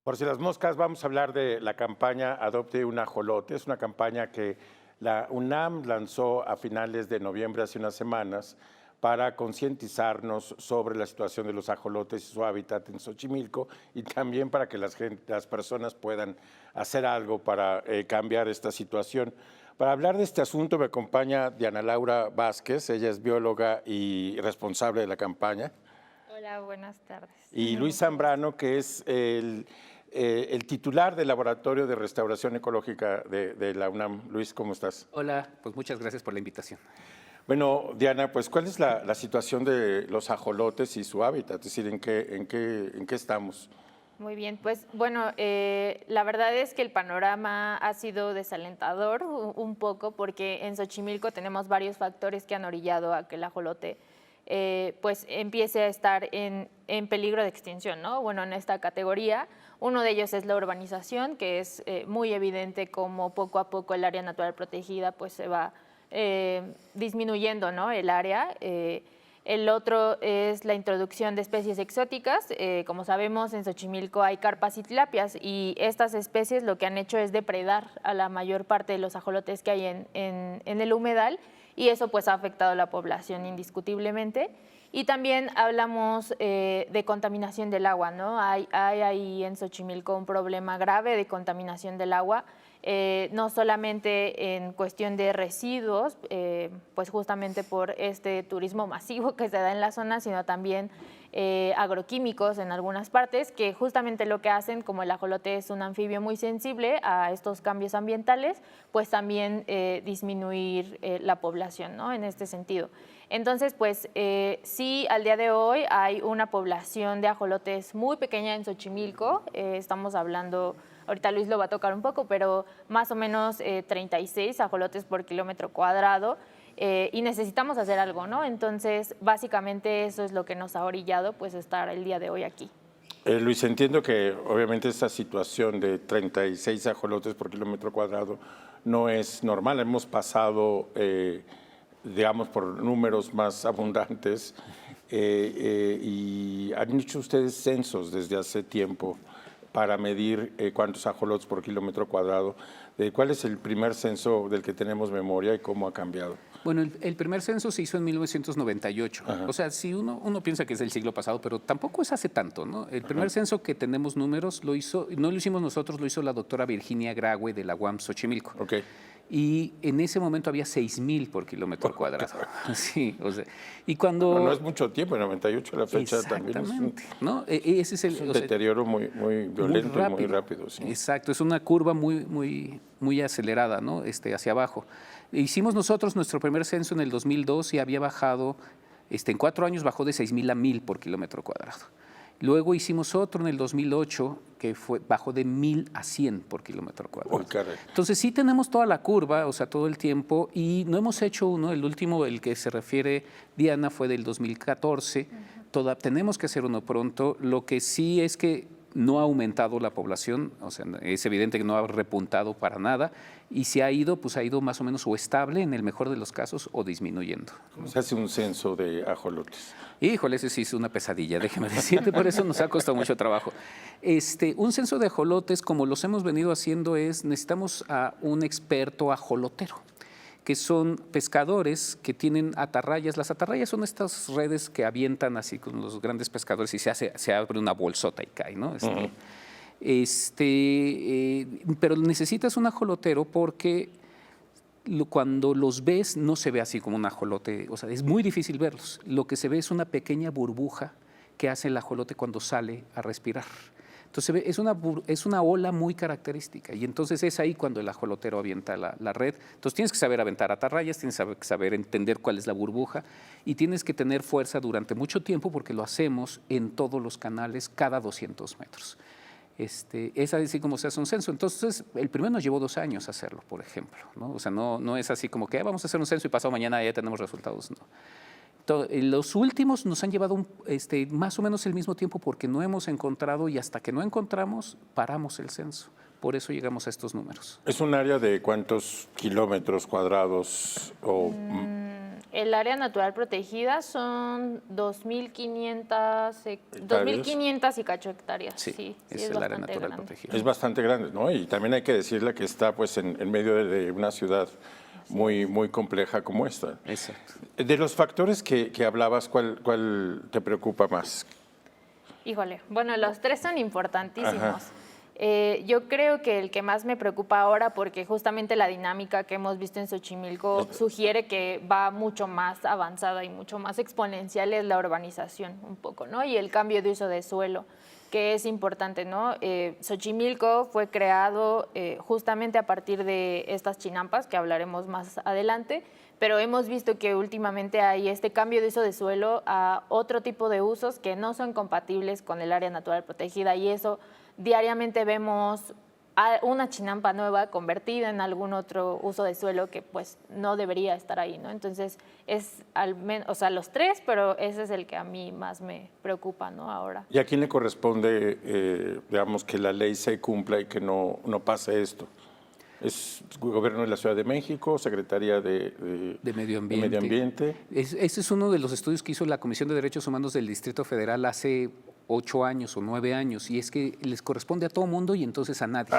Por si las moscas, vamos a hablar de la campaña Adopte un ajolote. Es una campaña que la UNAM lanzó a finales de noviembre, hace unas semanas, para concientizarnos sobre la situación de los ajolotes y su hábitat en Xochimilco y también para que las personas puedan hacer algo para cambiar esta situación. Para hablar de este asunto me acompaña Diana Laura Vázquez, ella es bióloga y responsable de la campaña. Hola, buenas tardes. Y Luis Zambrano, que es el titular del Laboratorio de Restauración Ecológica de la UNAM. Luis, ¿cómo estás? Hola, pues muchas gracias por la invitación. Bueno, Diana, pues ¿cuál es la situación de los ajolotes y su hábitat? Es decir, ¿en qué estamos? Muy bien, pues bueno, la verdad es que el panorama ha sido desalentador un poco porque en Xochimilco tenemos varios factores que han orillado a que el ajolote pues empiece a estar en peligro de extinción, ¿no? Bueno, en esta categoría, uno de ellos es la urbanización, que es muy evidente como poco a poco el área natural protegida pues se va disminuyendo, ¿no? El área. El otro es la introducción de especies exóticas. Como sabemos, en Xochimilco hay carpas y tilapias y estas especies lo que han hecho es depredar a la mayor parte de los ajolotes que hay en el humedal y eso pues ha afectado a la población indiscutiblemente. Y también hablamos de contaminación del agua, ¿no? Hay ahí en Xochimilco un problema grave de contaminación del agua. No solamente en cuestión de residuos, pues justamente por este turismo masivo que se da en la zona, sino también agroquímicos en algunas partes, que justamente lo que hacen, como el ajolote es un anfibio muy sensible a estos cambios ambientales, pues también disminuir la población, ¿no? En este sentido. Entonces, pues sí, al día de hoy hay una población de ajolotes muy pequeña en Xochimilco, estamos hablando... Ahorita Luis lo va a tocar un poco, pero más o menos 36 ajolotes por kilómetro cuadrado y necesitamos hacer algo, ¿no? Entonces, básicamente eso es lo que nos ha orillado pues estar el día de hoy aquí. Luis, entiendo que obviamente esta situación de 36 ajolotes por kilómetro cuadrado no es normal. Hemos pasado, digamos, por números más abundantes y han hecho ustedes censos desde hace tiempo para medir cuántos ajolotes por kilómetro cuadrado. ¿Cuál es el primer censo del que tenemos memoria y cómo ha cambiado? Bueno, el primer censo se hizo en 1998. Ajá. O sea, si uno piensa que es del siglo pasado, pero tampoco es hace tanto, ¿no? El primer censo que tenemos números no lo hicimos nosotros, lo hizo la doctora Virginia Graue de la UAM Xochimilco. Okay. Y en ese momento había 6,000 por kilómetro cuadrado. Sí, o sea, y cuando... Bueno, no es mucho tiempo, en 98 la fecha también es un, ¿no? Ese es un deterioro muy violento y muy rápido. Sí. Exacto, es una curva muy acelerada, ¿no? Hacia abajo. Hicimos nosotros nuestro primer censo en el 2002 y había bajado, en 4 años bajó de 6,000 a 1,000 por kilómetro cuadrado. Luego hicimos otro en el 2008 que bajó de 1,000 a 100 por kilómetro cuadrado. Entonces sí tenemos toda la curva, o sea, todo el tiempo, y no hemos hecho uno. El último, el que se refiere Diana, fue del 2014. Tenemos que hacer uno pronto. Lo que sí es que no ha aumentado la población, o sea, es evidente que no ha repuntado para nada, y si ha ido, pues ha ido más o menos o estable en el mejor de los casos o disminuyendo. ¿Cómo se hace un censo de ajolotes? Híjole, ese sí es una pesadilla, déjeme decirte, por eso nos ha costado mucho trabajo. Un censo de ajolotes, como los hemos venido haciendo, necesitamos a un experto ajolotero, que son pescadores que tienen atarrayas. Las atarrayas son estas redes que avientan así con los grandes pescadores y se abre una bolsota y cae, ¿no? Pero necesitas un ajolotero porque cuando los ves no se ve así como un ajolote, o sea, es muy difícil verlos. Lo que se ve es una pequeña burbuja que hace el ajolote cuando sale a respirar. Entonces es una ola muy característica y entonces es ahí cuando el ajolotero avienta la red. Entonces tienes que saber aventar atarrayas, tienes que saber entender cuál es la burbuja y tienes que tener fuerza durante mucho tiempo porque lo hacemos en todos los canales cada 200 metros. Es así como se hace un censo. Entonces, el primero nos llevó 2 años hacerlo, por ejemplo, ¿no? O sea, no es así como que vamos a hacer un censo y pasado mañana ya tenemos resultados, no. Los últimos nos han llevado más o menos el mismo tiempo porque no hemos encontrado y hasta que no encontramos, paramos el censo. Por eso llegamos a estos números. ¿Es un área de cuántos kilómetros cuadrados? el área natural protegida son 2.500 y cacho hectáreas. Sí, es es el área bastante natural grande. protegida. Es bastante grande, ¿no? Y también hay que decirle que está pues en medio de una ciudad muy, muy compleja como esta. Exacto. De los factores que hablabas, ¿cuál te preocupa más? Híjole, bueno, los tres son importantísimos. Ajá. Yo creo que el que más me preocupa ahora, porque justamente la dinámica que hemos visto en Xochimilco sugiere que va mucho más avanzada y mucho más exponencial, es la urbanización un poco, ¿no? Y el cambio de uso de suelo, que es importante, ¿no? Xochimilco fue creado justamente a partir de estas chinampas, que hablaremos más adelante, pero hemos visto que últimamente hay este cambio de uso de suelo a otro tipo de usos que no son compatibles con el área natural protegida, y eso diariamente vemos una chinampa nueva convertida en algún otro uso de suelo que pues no debería estar ahí, ¿no? Entonces es al menos, o sea, los tres, pero ese es el que a mí más me preocupa, ¿no? Ahora. ¿Y a quién le corresponde, digamos, que la ley se cumpla y que no pase esto? ¿Es gobierno de la Ciudad de México, Secretaría de Medio Ambiente. Medio Ambiente? Ese es uno de los estudios que hizo la Comisión de Derechos Humanos del Distrito Federal hace 8 años o 9 años, y es que les corresponde a todo mundo y entonces a nadie.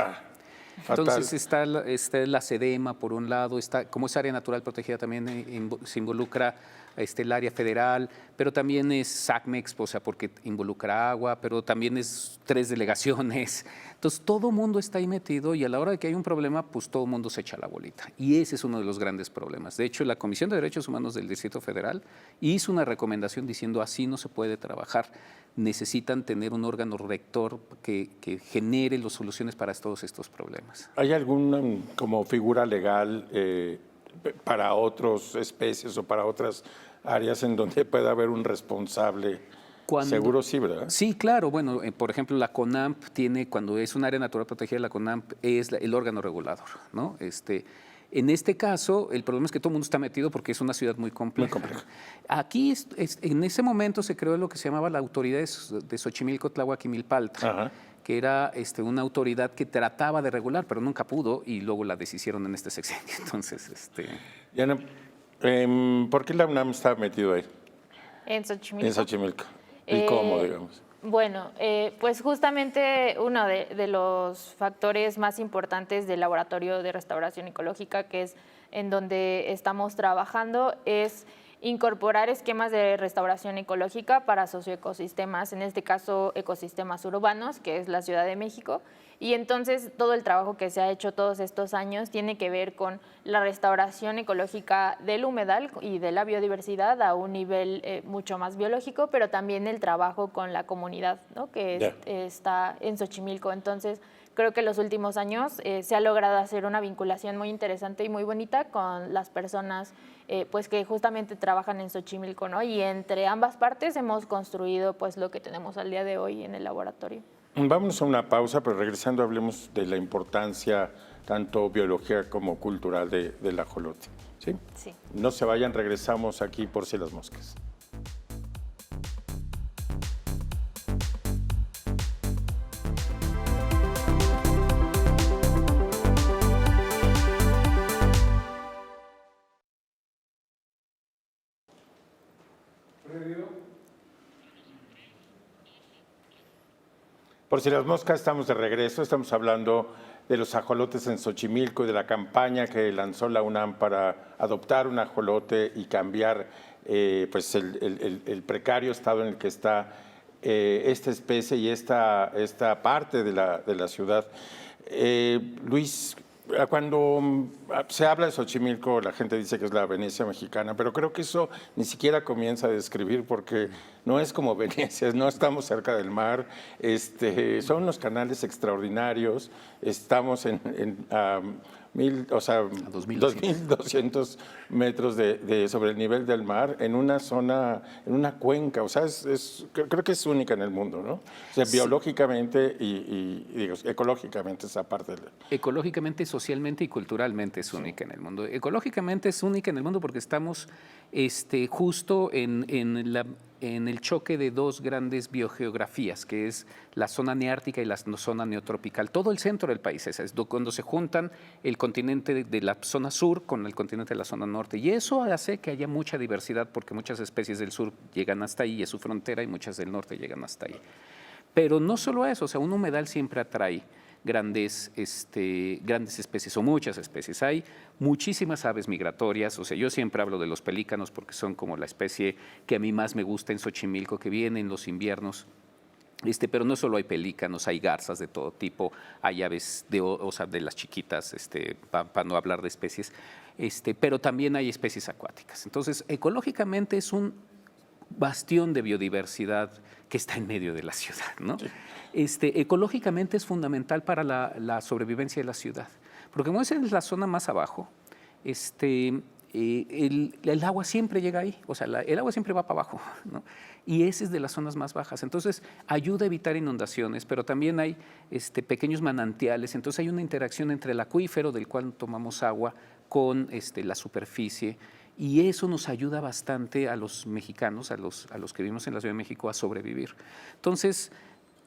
Entonces está la SEDEMA por un lado, como es área natural protegida también se involucra el área federal, pero también es SACMEX, o sea, porque involucra agua, pero también es 3 delegaciones. Entonces todo mundo está ahí metido y a la hora de que hay un problema, pues todo mundo se echa la bolita. Y ese es uno de los grandes problemas. De hecho, la Comisión de Derechos Humanos del Distrito Federal hizo una recomendación diciendo así no se puede trabajar. Necesitan tener un órgano rector que genere las soluciones para todos estos problemas. ¿Hay alguna como figura legal para otras especies o para otras áreas en donde pueda haber un responsable? Seguro sí, ¿verdad? Sí, claro. Bueno, por ejemplo, la CONAMP tiene, cuando es un área natural protegida, la CONAMP es el órgano regulador, ¿no? En este caso, el problema es que todo el mundo está metido porque es una ciudad muy compleja. Aquí, en ese momento, se creó lo que se llamaba la Autoridad de Xochimilco, Tláhuac y Milpalta, que era una autoridad que trataba de regular, pero nunca pudo, y luego la deshicieron en este sexenio. Entonces, Diana, ¿por qué la UNAM está metido ahí? En Xochimilco. En Xochimilco. ¿Y cómo, digamos? Bueno, pues justamente uno de los factores más importantes del Laboratorio de Restauración Ecológica, que es en donde estamos trabajando, es incorporar esquemas de restauración ecológica para socioecosistemas, en este caso ecosistemas urbanos, que es la Ciudad de México. Y entonces todo el trabajo que se ha hecho todos estos años tiene que ver con la restauración ecológica del humedal y de la biodiversidad a un nivel mucho más biológico, pero también el trabajo con la comunidad, ¿no? Que está en Xochimilco. Entonces creo que en los últimos años se ha logrado hacer una vinculación muy interesante y muy bonita con las personas pues que justamente trabajan en Xochimilco, ¿no? Y entre ambas partes hemos construido pues lo que tenemos al día de hoy en el laboratorio. Vámonos a una pausa, pero regresando hablemos de la importancia tanto biológica como cultural del ajolote. ¿Sí? Sí. No se vayan, regresamos aquí por Si las Moscas. Por Si las Moscas, estamos de regreso, estamos hablando de los ajolotes en Xochimilco y de la campaña que lanzó la UNAM para adoptar un ajolote y cambiar pues el precario estado en el que está esta especie y esta parte de la ciudad. Luis, cuando se habla de Xochimilco, la gente dice que es la Venecia mexicana, pero creo que eso ni siquiera comienza a describir porque no es como Venecia, no estamos cerca del mar, son unos canales extraordinarios, estamos en 2.200 metros sobre el nivel del mar, en una zona, en una cuenca, o sea, creo que es única en el mundo, ¿no? O sea, sí. Biológicamente y digo, ecológicamente esa parte. Ecológicamente, socialmente y culturalmente es única en el mundo. Ecológicamente es única en el mundo porque estamos justo en en el choque de dos grandes biogeografías, que es la zona neártica y la zona neotropical. Todo el centro del país es cuando se juntan el continente de la zona sur con el continente de la zona norte. Y eso hace que haya mucha diversidad, porque muchas especies del sur llegan hasta ahí, es su frontera, y muchas del norte llegan hasta ahí. Pero no solo eso, o sea, un humedal siempre atrae grandes especies o muchas especies. Hay muchísimas aves migratorias, o sea, yo siempre hablo de los pelícanos porque son como la especie que a mí más me gusta en Xochimilco, que viene en los inviernos. Pero no solo hay pelícanos, hay garzas de todo tipo, hay aves de las chiquitas, para no hablar de especies, pero también hay especies acuáticas. Entonces, ecológicamente es un bastión de biodiversidad que está en medio de la ciudad, ¿no? Sí. Ecológicamente es fundamental para la sobrevivencia de la ciudad, porque como es en la zona más abajo, el agua siempre llega ahí, o sea, el agua siempre va para abajo, ¿no? Y ese es de las zonas más bajas. Entonces, ayuda a evitar inundaciones, pero también hay pequeños manantiales. Entonces, hay una interacción entre el acuífero, del cual tomamos agua, con la superficie. Y eso nos ayuda bastante a los mexicanos, a los que vivimos en la Ciudad de México, a sobrevivir. Entonces,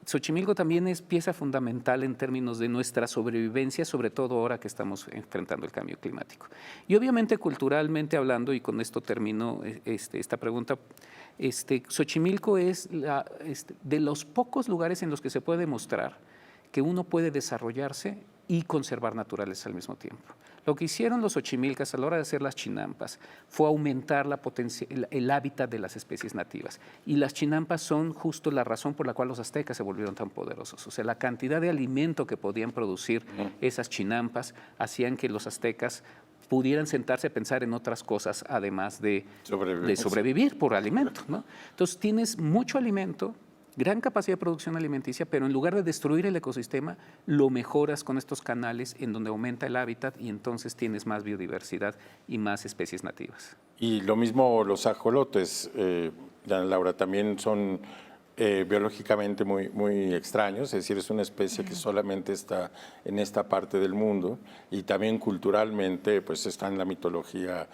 Xochimilco también es pieza fundamental en términos de nuestra sobrevivencia, sobre todo ahora que estamos enfrentando el cambio climático. Y obviamente, culturalmente hablando, y con esto termino esta pregunta, Xochimilco es de los pocos lugares en los que se puede demostrar que uno puede desarrollarse y conservar naturaleza al mismo tiempo. Lo que hicieron los xochimilcas a la hora de hacer las chinampas fue aumentar el hábitat de las especies nativas. Y las chinampas son justo la razón por la cual los aztecas se volvieron tan poderosos. O sea, la cantidad de alimento que podían producir esas chinampas hacían que los aztecas pudieran sentarse a pensar en otras cosas, además de sobrevivir por alimento, ¿no? Entonces, tienes mucho alimento, gran capacidad de producción alimenticia, pero en lugar de destruir el ecosistema, lo mejoras con estos canales en donde aumenta el hábitat y entonces tienes más biodiversidad y más especies nativas. Y lo mismo los ajolotes, Laura, también son biológicamente muy extraños, es decir, es una especie que solamente está en esta parte del mundo y también culturalmente pues está en la mitología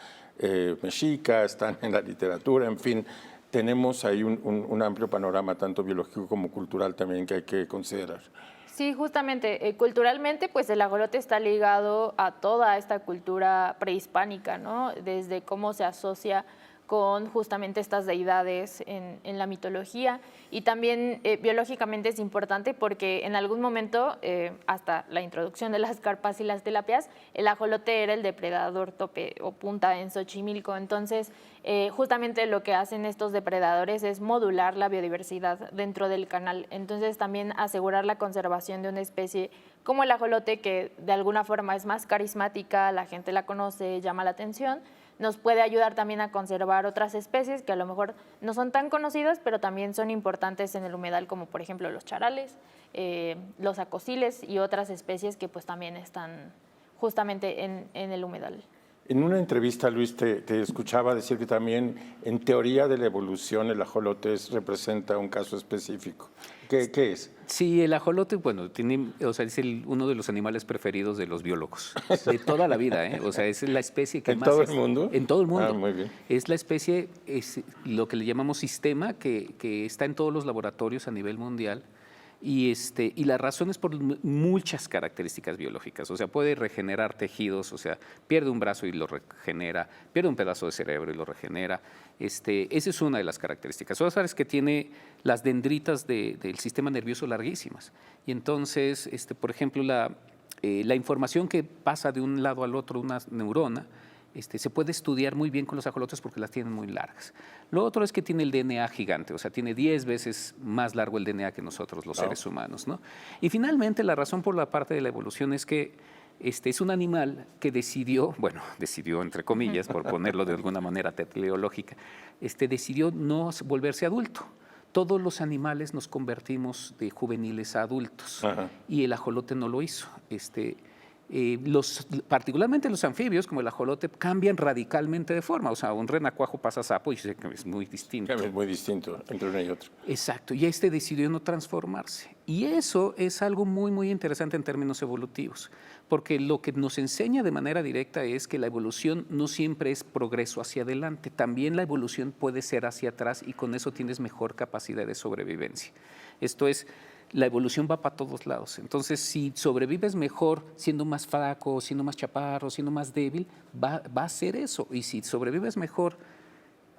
mexica, están en la literatura, en fin. Tenemos ahí un amplio panorama, tanto biológico como cultural también, que hay que considerar. Sí, justamente, culturalmente, pues el ajolote está ligado a toda esta cultura prehispánica, ¿no? Desde cómo se asocia con justamente estas deidades en la mitología. Y también biológicamente es importante porque en algún momento, hasta la introducción de las carpas y las tilapias, el ajolote era el depredador tope o punta en Xochimilco. Entonces, justamente lo que hacen estos depredadores es modular la biodiversidad dentro del canal. Entonces, también asegurar la conservación de una especie como el ajolote, que de alguna forma es más carismática, la gente la conoce, llama la atención, nos puede ayudar también a conservar otras especies que a lo mejor no son tan conocidas, pero también son importantes en el humedal, como por ejemplo los charales, los acosiles y otras especies que pues también están justamente en el humedal. En una entrevista, Luis, te escuchaba decir que también en teoría de la evolución el ajolote representa un caso específico. ¿Qué es? Sí, el ajolote, bueno, es uno de los animales preferidos de los biólogos, de toda la vida, ¿eh? O sea, es la especie que más... ¿En todo el mundo? En todo el mundo. Ah, muy bien. Es la especie, es lo que le llamamos sistema, que está en todos los laboratorios a nivel mundial. Y la razón es por muchas características biológicas, o sea, puede regenerar tejidos, o sea, pierde un brazo y lo regenera, pierde un pedazo de cerebro y lo regenera. Esa es una de las características. Otra es que tiene las dendritas del sistema nervioso larguísimas. Y entonces, por ejemplo, la información que pasa de un lado al otro, una neurona, se puede estudiar muy bien con los ajolotes porque las tienen muy largas. Lo otro es que tiene el DNA gigante, o sea, tiene 10 veces más largo el DNA que nosotros, los seres humanos, ¿no? Y finalmente, la razón por la parte de la evolución es que es un animal que decidió entre comillas, por ponerlo de alguna manera teleológica, decidió no volverse adulto. Todos los animales nos convertimos de juveniles a adultos. Ajá. Y el ajolote no lo hizo. particularmente los anfibios, como el ajolote, cambian radicalmente de forma. O sea, un renacuajo pasa a sapo y es muy distinto. Es muy distinto entre uno y otro. Exacto, y este decidió no transformarse. Y eso es algo muy, muy interesante en términos evolutivos, porque lo que nos enseña de manera directa es que la evolución no siempre es progreso hacia adelante, también la evolución puede ser hacia atrás y con eso tienes mejor capacidad de sobrevivencia. Esto es, la evolución va para todos lados. Entonces, si sobrevives mejor siendo más flaco, siendo más chaparro, siendo más débil, va a ser eso. Y si sobrevives mejor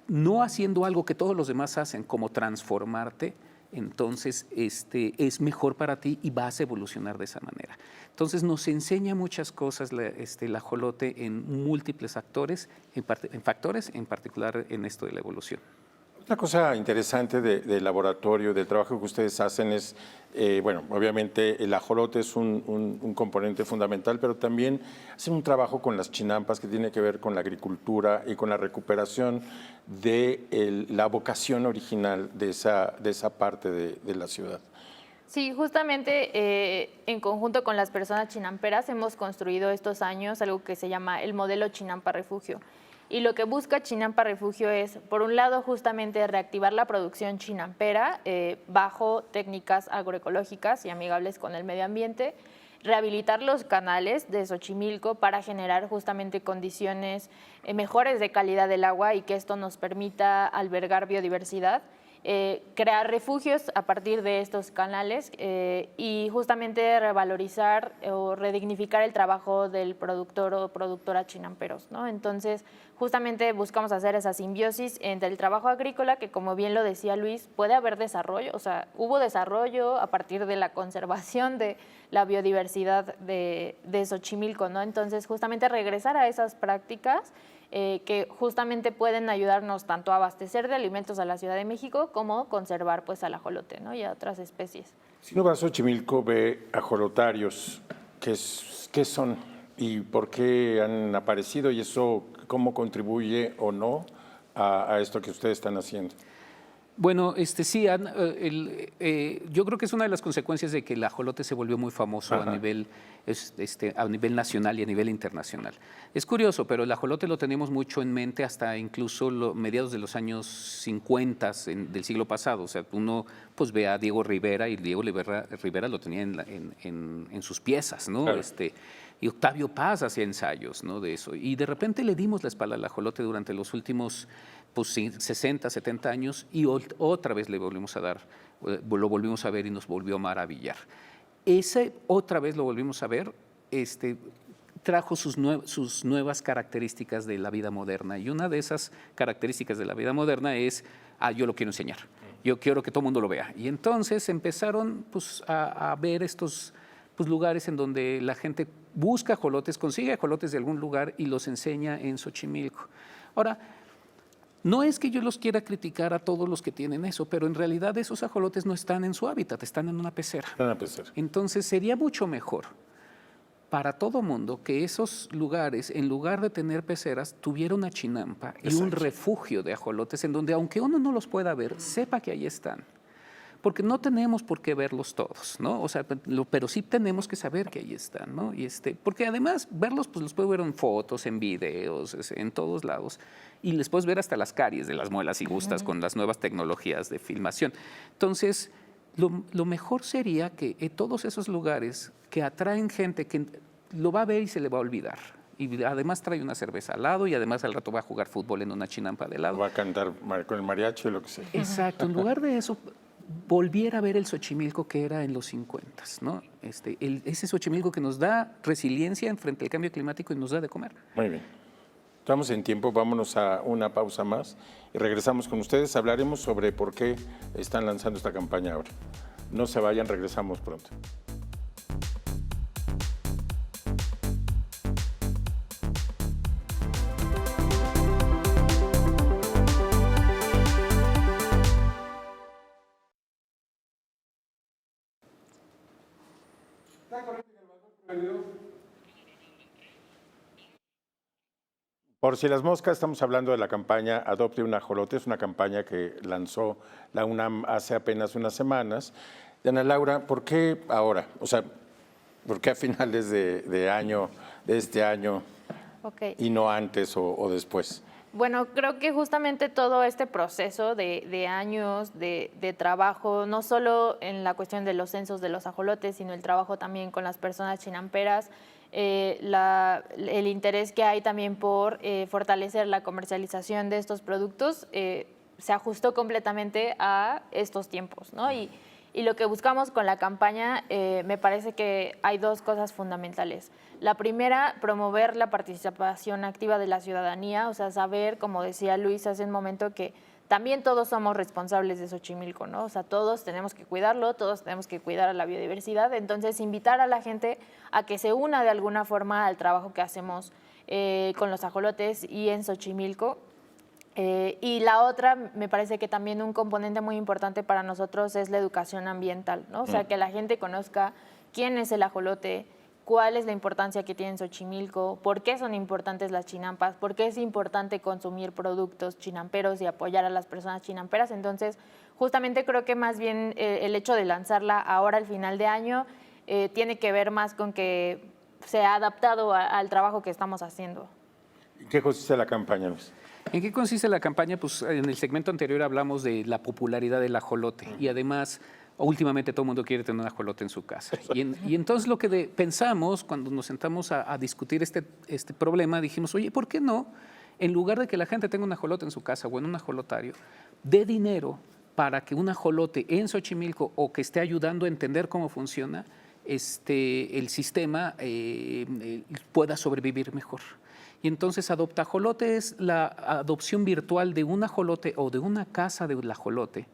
no haciendo algo que todos los demás hacen, como transformarte, entonces es mejor para ti y vas a evolucionar de esa manera. Entonces nos enseña muchas cosas el ajolote en múltiples factores, en particular en esto de la evolución. Una cosa interesante del laboratorio, del trabajo que ustedes hacen es, bueno, obviamente el ajolote es un componente fundamental, pero también hacen un trabajo con las chinampas que tiene que ver con la agricultura y con la recuperación de la vocación original de esa parte de la ciudad. Sí, justamente en conjunto con las personas chinamperas hemos construido estos años algo que se llama el modelo Chinampa Refugio. Y lo que busca Chinampa Refugio es, por un lado, justamente reactivar la producción chinampera bajo técnicas agroecológicas y amigables con el medio ambiente, rehabilitar los canales de Xochimilco para generar justamente condiciones mejores de calidad del agua y que esto nos permita albergar biodiversidad, crear refugios a partir de estos canales y justamente revalorizar o redignificar el trabajo del productor o productora chinamperos, ¿no? Entonces, justamente buscamos hacer esa simbiosis entre el trabajo agrícola, que como bien lo decía Luis, puede haber desarrollo, o sea, hubo desarrollo a partir de la conservación de la biodiversidad de Xochimilco, ¿no? Entonces, justamente regresar a esas prácticas que justamente pueden ayudarnos tanto a abastecer de alimentos a la Ciudad de México como conservar pues al ajolote, ¿no? Y a otras especies. Si uno va a Xochimilco, ve ajolotarios, ¿qué son y por qué han aparecido y eso cómo contribuye o no a esto que ustedes están haciendo? Bueno, sí, yo creo que es una de las consecuencias de que el ajolote se volvió muy famoso a nivel nacional y a nivel internacional. Es curioso, pero el ajolote lo tenemos mucho en mente hasta incluso mediados de los años 50 del siglo pasado. O sea, uno pues ve a Diego Rivera y Diego Rivera lo tenía en sus piezas, ¿no? Claro. Y Octavio Paz hacía ensayos, ¿no? De eso. Y de repente le dimos la espalda al ajolote durante los últimos 60, 70 años y otra vez le volvimos a dar, lo volvimos a ver y nos volvió a maravillar. Otra vez lo volvimos a ver, trajo sus nuevas características de la vida moderna y una de esas características de la vida moderna es, yo lo quiero enseñar, yo quiero que todo el mundo lo vea. Y entonces empezaron pues, a ver estos lugares en donde la gente busca ajolotes, consigue ajolotes de algún lugar y los enseña en Xochimilco. Ahora, no es que yo los quiera criticar a todos los que tienen eso, pero en realidad esos ajolotes no están en su hábitat, están en una pecera. Entonces sería mucho mejor para todo mundo que esos lugares, en lugar de tener peceras, tuviera una chinampa y un refugio de ajolotes en donde, aunque uno no los pueda ver, sepa que ahí están. Porque no tenemos por qué verlos todos, ¿no? O sea, pero sí tenemos que saber que ahí están, ¿no? Y porque además verlos, pues los puedo ver en fotos, en videos, en todos lados. Y les puedes ver hasta las caries de las muelas si gustas con las nuevas tecnologías de filmación. Entonces, lo mejor sería que todos esos lugares que atraen gente que lo va a ver y se le va a olvidar. Y además trae una cerveza al lado y además al rato va a jugar fútbol en una chinampa de lado. Va a cantar con el mariachi o lo que sea. Exacto. En lugar de eso, volviera a ver el Xochimilco que era en los 50, ¿no? Ese Xochimilco que nos da resiliencia frente al cambio climático y nos da de comer. Muy bien. Estamos en tiempo, vámonos a una pausa más y regresamos con ustedes. Hablaremos sobre por qué están lanzando esta campaña ahora. No se vayan, regresamos pronto. Por si las moscas, estamos hablando de la campaña Adopte un ajolote. Es una campaña que lanzó la UNAM hace apenas unas semanas. Ana Laura, ¿por qué ahora? O sea, ¿Por qué a finales de año, de este año, Ok. y no antes o después? Bueno, creo que justamente todo este proceso de años de trabajo, no solo en la cuestión de los censos de los ajolotes, sino el trabajo también con las personas chinamperas, el interés que hay también por fortalecer la comercialización de estos productos, se ajustó completamente a estos tiempos, ¿no? Y lo que buscamos con la campaña, me parece que hay dos cosas fundamentales. La primera, promover la participación activa de la ciudadanía, o sea, saber, como decía Luis hace un momento, que también todos somos responsables de Xochimilco, ¿no? O sea, todos tenemos que cuidarlo, todos tenemos que cuidar a la biodiversidad. Entonces, invitar a la gente a que se una de alguna forma al trabajo que hacemos con los ajolotes y en Xochimilco. Y la otra, me parece que también un componente muy importante para nosotros es la educación ambiental, ¿no? O sea, que la gente conozca quién es el ajolote, cuál es la importancia que tiene en Xochimilco, por qué son importantes las chinampas, por qué es importante consumir productos chinamperos y apoyar a las personas chinamperas. Entonces, justamente creo que más bien el hecho de lanzarla ahora al final de año tiene que ver más con que se ha adaptado al trabajo que estamos haciendo. ¿En qué consiste la campaña, Luis? ¿En qué consiste la campaña? Pues en el segmento anterior hablamos de la popularidad del ajolote y además últimamente todo el mundo quiere tener un ajolote en su casa. Y entonces lo que pensamos cuando nos sentamos a discutir este problema, dijimos, oye, ¿por qué no? En lugar de que la gente tenga un ajolote en su casa o en un ajolotario, dé dinero para que un ajolote en Xochimilco o que esté ayudando a entender cómo funciona el sistema pueda sobrevivir mejor. Y entonces Adopta Ajolote es la adopción virtual de un ajolote o de una casa del ajolote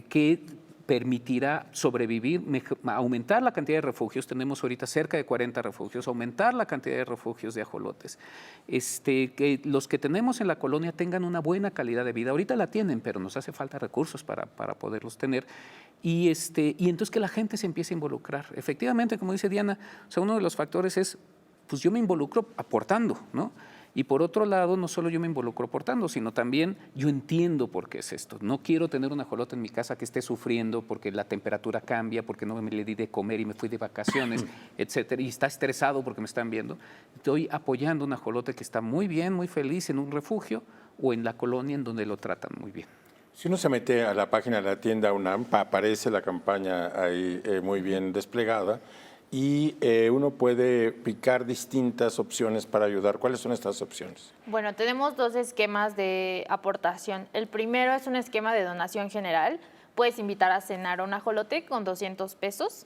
que permitirá sobrevivir, aumentar la cantidad de refugios. Tenemos ahorita cerca de 40 refugios, aumentar la cantidad de refugios de ajolotes. Que los que tenemos en la colonia tengan una buena calidad de vida. Ahorita la tienen, pero nos hace falta recursos para poderlos tener. Y entonces que la gente se empiece a involucrar. Efectivamente, como dice Diana, o sea, uno de los factores es pues yo me involucro aportando, ¿no? Y por otro lado, no solo yo me involucro aportando, sino también yo entiendo por qué es esto. No quiero tener un ajolote en mi casa que esté sufriendo porque la temperatura cambia, porque no me le di de comer y me fui de vacaciones, etcétera, y está estresado porque me están viendo. Estoy apoyando a un ajolote que está muy bien, muy feliz en un refugio o en la colonia en donde lo tratan muy bien. Si uno se mete a la página de la tienda UNAM, aparece la campaña ahí muy bien desplegada. Y uno puede picar distintas opciones para ayudar. ¿Cuáles son estas opciones? Bueno, tenemos dos esquemas de aportación. El primero es un esquema de donación general. Puedes invitar a cenar a un ajolote con 200 pesos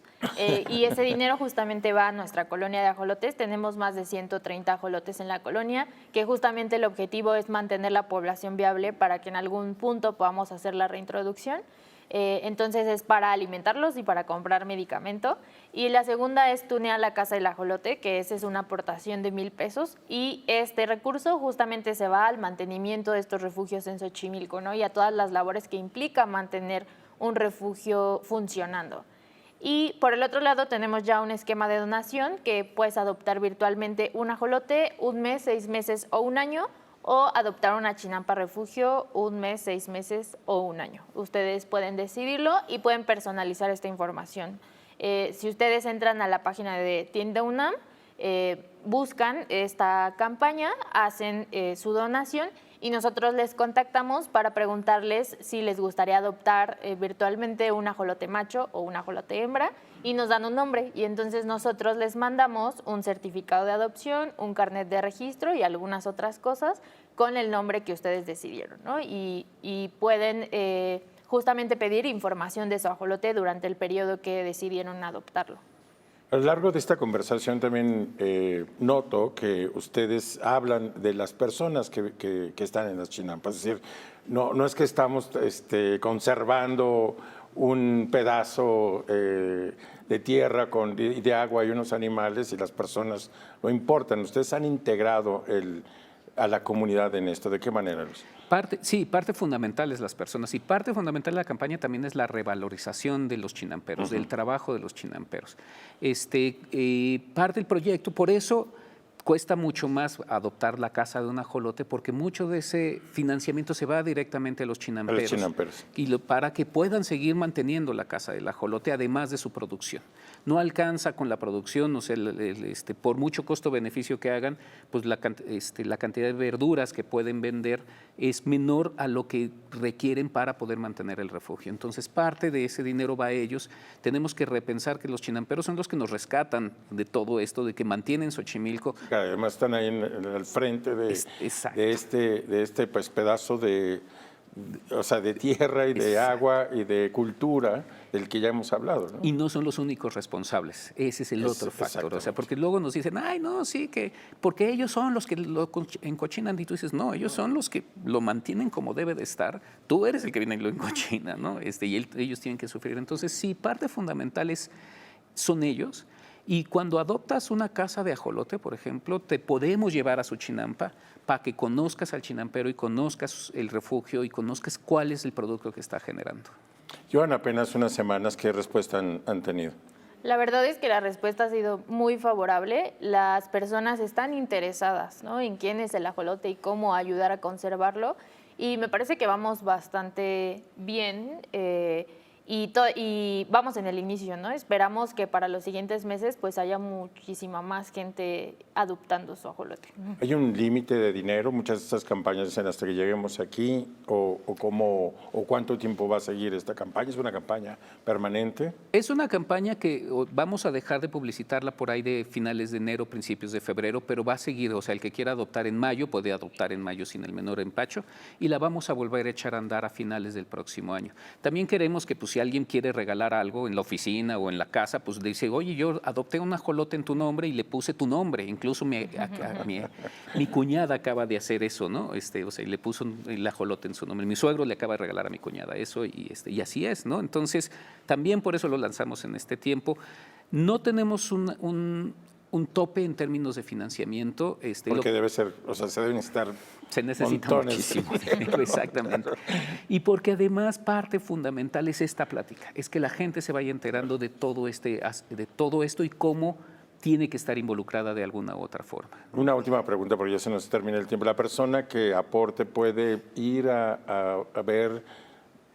y ese dinero justamente va a nuestra colonia de ajolotes. Tenemos más de 130 ajolotes en la colonia, que justamente el objetivo es mantener la población viable para que en algún punto podamos hacer la reintroducción. Entonces es para alimentarlos y para comprar medicamento. Y la segunda es Tunea la Casa del Ajolote, que esa es una aportación de 1,000 pesos y este recurso justamente se va al mantenimiento de estos refugios en Xochimilco, ¿no? Y a todas las labores que implica mantener un refugio funcionando. Y por el otro lado tenemos ya un esquema de donación que puedes adoptar virtualmente un ajolote, 1 mes, 6 meses o 1 año, o adoptar una chinampa refugio 1 mes, 6 meses o 1 año. Ustedes pueden decidirlo y pueden personalizar esta información. Si ustedes entran a la página de Tienda UNAM, buscan esta campaña, hacen su donación y nosotros les contactamos para preguntarles si les gustaría adoptar virtualmente un ajolote macho o un ajolote hembra y nos dan un nombre y entonces nosotros les mandamos un certificado de adopción, un carnet de registro y algunas otras cosas con el nombre que ustedes decidieron, ¿no? Y pueden justamente pedir información de su ajolote durante el periodo que decidieron adoptarlo. A lo largo de esta conversación también noto que ustedes hablan de las personas que están en las chinampas. Es decir, no es que estamos conservando un pedazo de tierra de agua y unos animales y las personas no importan. Ustedes han integrado a la comunidad en esto. ¿De qué manera, Luis? Parte fundamental es las personas y parte fundamental de la campaña también es la revalorización de los chinamperos, del trabajo de los chinamperos. Parte del proyecto, por eso cuesta mucho más adoptar la casa de un ajolote porque mucho de ese financiamiento se va directamente a los chinamperos. Y para que puedan seguir manteniendo la casa del ajolote, además de su producción. No alcanza con la producción, o sea, por mucho costo-beneficio que hagan, pues la cantidad de verduras que pueden vender es menor a lo que requieren para poder mantener el refugio. Entonces, parte de ese dinero va a ellos. Tenemos que repensar que los chinamperos son los que nos rescatan de todo esto, de que mantienen Xochimilco. Además están ahí en el frente de este pues, pedazo de tierra y de agua y de cultura del que ya hemos hablado, ¿no? Y no son los únicos responsables, ese es el otro factor, o sea, porque luego nos dicen, ay, no, sí, que porque ellos son los que lo encochinan, y tú dices, no, ellos son los que lo mantienen como debe de estar, tú eres el que viene y lo encochina, ¿no? Y ellos tienen que sufrir. Entonces, sí, parte fundamental son ellos. Y cuando adoptas una casa de ajolote, por ejemplo, te podemos llevar a su chinampa para que conozcas al chinampero y conozcas el refugio y conozcas cuál es el producto que está generando. Llevan apenas unas semanas, ¿qué respuesta han tenido? La verdad es que la respuesta ha sido muy favorable. Las personas están interesadas, ¿no?, en quién es el ajolote y cómo ayudar a conservarlo. Y me parece que vamos bastante bien. Y vamos en el inicio, ¿no? Esperamos que para los siguientes meses pues haya muchísima más gente adoptando su ajolote. ¿Hay un límite de dinero? Muchas de estas campañas dicen hasta que lleguemos aquí, o cuánto tiempo va a seguir esta campaña. ¿Es una campaña permanente? Es una campaña que vamos a dejar de publicitarla por ahí de finales de enero, principios de febrero, pero va a seguir. O sea, el que quiera adoptar en mayo puede adoptar en mayo sin el menor empacho, y la vamos a volver a echar a andar a finales del próximo año. También queremos que pues, si alguien quiere regalar algo en la oficina o en la casa, pues dice, oye, yo adopté un ajolote en tu nombre y le puse tu nombre. Incluso mi cuñada acaba de hacer eso, ¿no? O sea, y le puso el ajolote en su nombre. Mi suegro le acaba de regalar a mi cuñada eso, y así es, ¿no? Entonces, también por eso lo lanzamos en este tiempo. No tenemos un tope en términos de financiamiento. Porque debe ser, o sea, se deben necesitar se necesita muchísimo dinero, exactamente. Y porque además parte fundamental es esta plática, es que la gente se vaya enterando de todo esto y cómo tiene que estar involucrada de alguna u otra forma. Una última pregunta, porque ya se nos termina el tiempo. ¿La persona que aporte puede ir a ver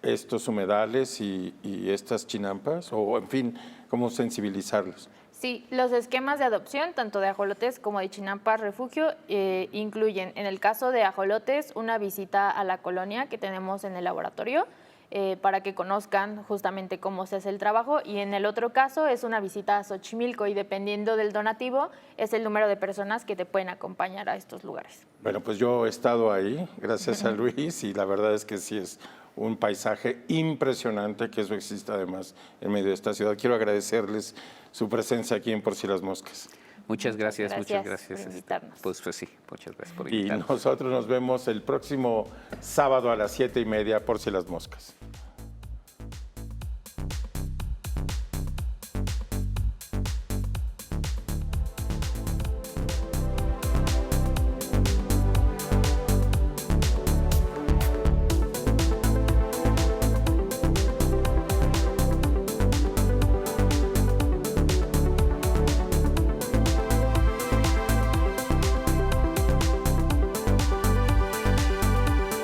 estos humedales y estas chinampas? O, en fin, ¿cómo sensibilizarlos? Sí, los esquemas de adopción, tanto de ajolotes como de chinampas refugio, incluyen, en el caso de ajolotes, una visita a la colonia que tenemos en el laboratorio para que conozcan justamente cómo se hace el trabajo, y en el otro caso es una visita a Xochimilco, y dependiendo del donativo es el número de personas que te pueden acompañar a estos lugares. Bueno, pues yo he estado ahí, gracias a Luis, y la verdad es que sí es un paisaje impresionante, que eso existe además en medio de esta ciudad. Quiero agradecerles su presencia aquí en Por Si las Moscas. Muchas gracias. Por invitarnos. Pues sí, muchas gracias por invitarnos. Y nosotros nos vemos el próximo sábado a las 7:30 Por Si las Moscas.